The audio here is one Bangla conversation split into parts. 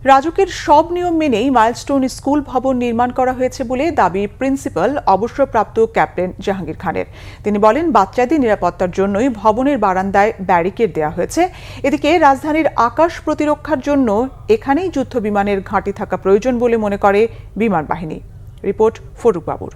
রাজুকের সব নিয়ম মেনেই মাইলস্টোন স্কুল ভবন নির্মাণ করা হয়েছে বলে দাবি প্রিন্সিপাল অবসরপ্রাপ্ত ক্যাপ্টেন জাহাঙ্গীর খানের। তিনি বলেন, বাচ্চাদের নিরাপত্তার জন্যই ভবনের বারান্দায় ব্যারিকেড দেওয়া হয়েছে। এদিকে রাজধানীর আকাশ প্রতিরক্ষার জন্য এখানেই যুদ্ধ বিমানের ঘাঁটি থাকা প্রয়োজন বলে মনে করে বিমান বাহিনী। রিপোর্ট ফরুক বাবুর।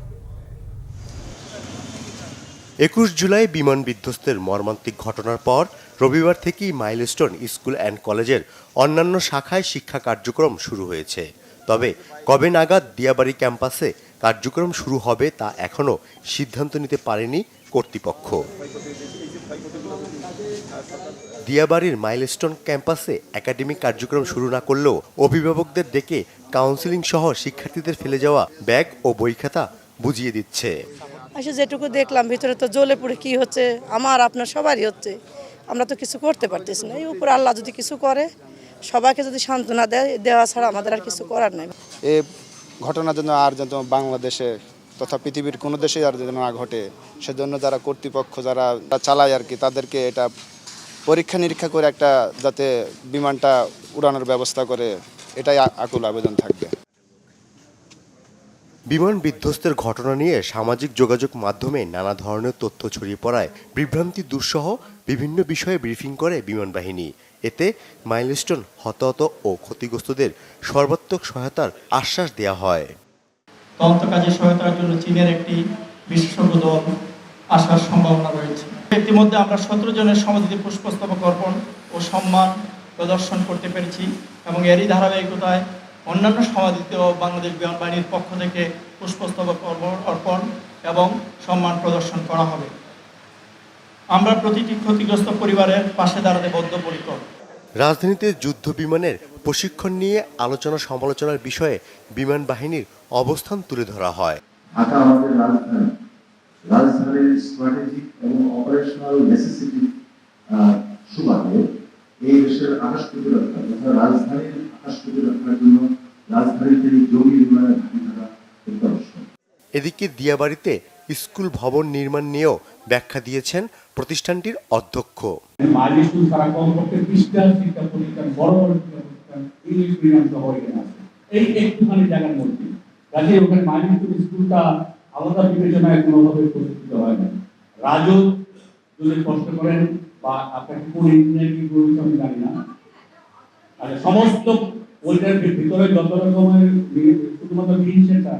২১ জুলাই বিমান বিধ্বস্তের মর্মান্তিক ঘটনার পর রবিবার থেকেই মাইলস্টোন স্কুল অ্যান্ড কলেজের অন্যান্য শাখায় শিক্ষা কার্যক্রম শুরু হয়েছে। তবে কবে নাগাদ দিয়াবাড়ি ক্যাম্পাসে কার্যক্রম শুরু হবে তা এখনও সিদ্ধান্ত নিতে পারেনি কর্তৃপক্ষ। দিয়াবাড়ির মাইলস্টোন ক্যাম্পাসে একাডেমিক কার্যক্রম শুরু না করলেও অভিভাবকদের ডেকে কাউন্সিলিং সহ শিক্ষার্থীদের ফেলে যাওয়া ব্যাগ ও বই খাতা বুঝিয়ে দিচ্ছে। যেটুকু দেখলাম ভিতরে তো জ্বলে পুড়ে কি হচ্ছে, আমার আপনার সবারই হচ্ছে, আমরা তো কিছু করতে পারতেছি না। এই উপর আল্লাহ যদি কিছু করে, সবাইকে যদি সান্ত্বনা দেওয়া ছাড়া আমাদের আর কিছু করার নেই। এই ঘটনা যেন আর যেন বাংলাদেশে তথা পৃথিবীর কোনো দেশে আর যেন না ঘটে, সেজন্য যারা কর্তৃপক্ষ যারা চালায় আর কি, তাদেরকে এটা পরীক্ষা নিরীক্ষা করে একটা যাতে বিমানটা উড়ানোর ব্যবস্থা করে, এটাই আকুল আবেদন থাকবে। বিমান বিধ্বস্তের ঘটনা নিয়ে সামাজিক যোগাযোগ মাধ্যমে নানা ধরনের তথ্য ছড়িয়ে পড়ায় বিভ্রান্তি দূরসহ বিভিন্ন বিষয়ে ব্রিফিং করে বিমান বাহিনী। এতে মাইলস্টোন হতাহত ও ক্ষতিগ্রস্তদের সর্বাত্মক সহায়তার আশ্বাস দেওয়া হয়। তদন্ত কাজে সহায়তার জন্য চীনের একটি বিশেষজ্ঞ দল আসার সম্ভাবনা রয়েছে। ইতিমধ্যে আমরা 17 জনের সমাধিতে পুষ্পস্তবক অর্পণ ও সম্মান প্রদর্শন করতে পেরেছি এবং এরই ধারাবাহিকতায় অন্যান্য সমাধিতেও বাংলাদেশ বিমান বাহিনীর পক্ষ থেকে পুষ্পস্তবক অর্পণ এবং সম্মান প্রদর্শন করা হবে। আমরা প্রতিটি ক্ষতিগ্রস্ত পরিবারের পাশে দাঁড়াতে বদ্ধপরিকর। রাজধানীতে যুদ্ধ বিমানের প্রশিক্ষণ নিয়ে আলোচনা সমালোচনার বিষয়ে বিমান বাহিনীর অবস্থান তুলে ধরা হয়। ঢাকা আমাদের রাজধানীর স্ট্র্যাটেজিক এবং অপারেশনাল নেসেসিটি সুবাদে এই দেশের আকাশ প্রতিরক্ষা তথা রাজধানীর আকাশ প্রতিরক্ষার জন্য রাজধানীতে জঙ্গি বিমানের ঘাঁটি থাকা অত্যাবশ্যক। এদিকে দিয়াবাড়িতে স্কুল ভবন নির্মাণ নিয়েও ব্যাখ্যা দিয়েছেন প্রতিষ্ঠানটির অধ্যক্ষ। মাইলস্টোন ছাড়া কমপক্ষে 20টা শিক্ষা প্রতিষ্ঠান, বড় বড় শিক্ষা প্রতিষ্ঠান, ইংলিশ মিডিয়াম সহ এখানে আছে। এই একটুখানি জায়গার মধ্যে কাজে ওখানে মাইলস্টোন স্কুলটা আলাদা বিবেচনায় কোনোভাবে প্রতিষ্ঠিত হয় না। রাজু যদি কষ্ট করেন বা আপনাকে কোন ইঞ্জিনিয়ারিং করতে আমি জানি না, আর সমস্ত ওইটার ভিতরে যত রকমের শুধুমাত্র তিন সেন্টার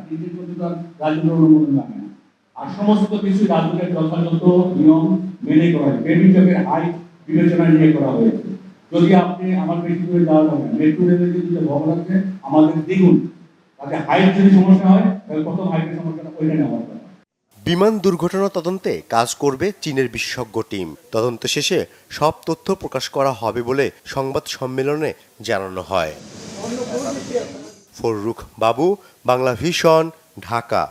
রাজুর অনুমোদন লাগে না, আর সমস্ত কিছু রাজুকের যথাযথ নিয়ম মেনে করা হয়। বেবিজকের হাইট বিবেচনা নিয়ে করা হয়েছে। যদি আপনি আমার বেশি করে যাওয়া যাবে না, মেট্রো রেলের যে ভবন আছে আমাদের দ্বিগুণ, তাতে হাইট যদি সমস্যা হয় তাহলে প্রথম হাইটের সমস্যাটা ওইটা নেওয়া হবে। বিমান দুর্ঘটনা তদন্তে কাজ করবে চীনের বিশেষজ্ঞ টিম। তদন্ত শেষে সব তথ্য প্রকাশ করা হবে বলে সংবাদ সম্মেলনে জানানো হয়। ফরুক বাবু, বাংলা ভিশন, ঢাকা।